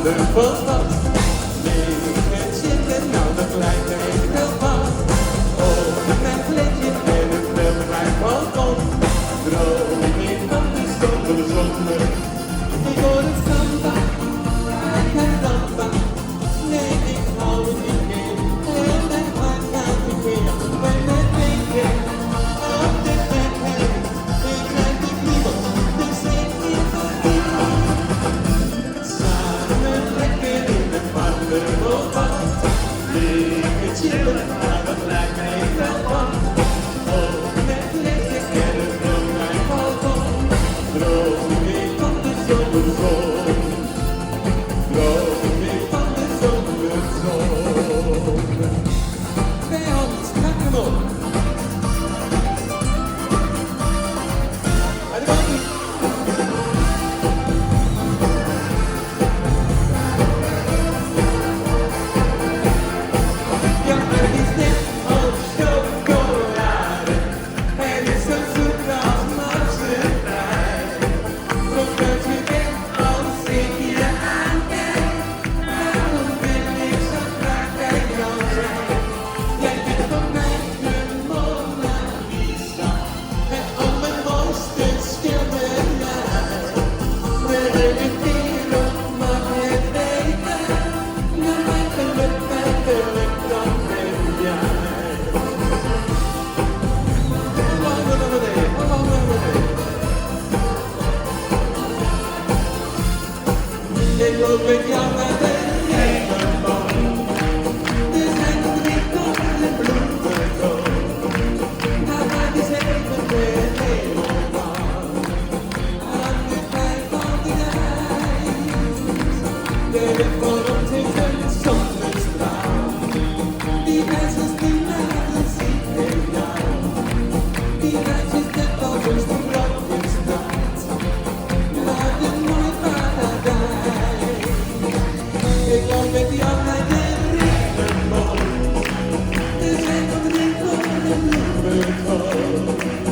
vader was dat. Liggen chillen, nou dat lijkt me echt heel wat. Op mijn fletje en een veelbereik balkon. Droom van de zomer. Ik hoor het samba, ik heb samba. Nee, ik hou het niet meer. Heel mijn hart gaat niet meer. Bij mijn denken, op de weg heen. Ik krijg de kriebel, dus ik niet verdienen. Samen lekker in de wandelbad. Liggen chillen, maar dat lijkt me echt wel wat. Op mijn fletje en een veelbereik balkon. Droom ik van de zomerzon. Droom ik van de zomerzon. Twee handen, strak hem op. Uit de kant niet. Ja, het is net als chocolade. Het is zo zoet als marsepein. Zo kunt je weg als ik je aankijk. Waarom wil ik zo graag bij jou zijn? Jij bent voor mij de Mona Lisa. Het allermooiste schilderij. De hele wereld mag het weten. Ja, mijn geluk, dan ben jij. Ik loop met jou naar de regenboog. Er zijn nog winkels en bloemenkool. Daar maak je zeker de hemelbaan. Aan de pijn van de reis. De lucht voor ons is een zonnestraal. Die reis is die laten zien in jou. Die reis is net als een rode straat. Naar een mooi paradijs. Ik loop met jou naar de regenboog. Er zijn nog winkels en bloemenkool.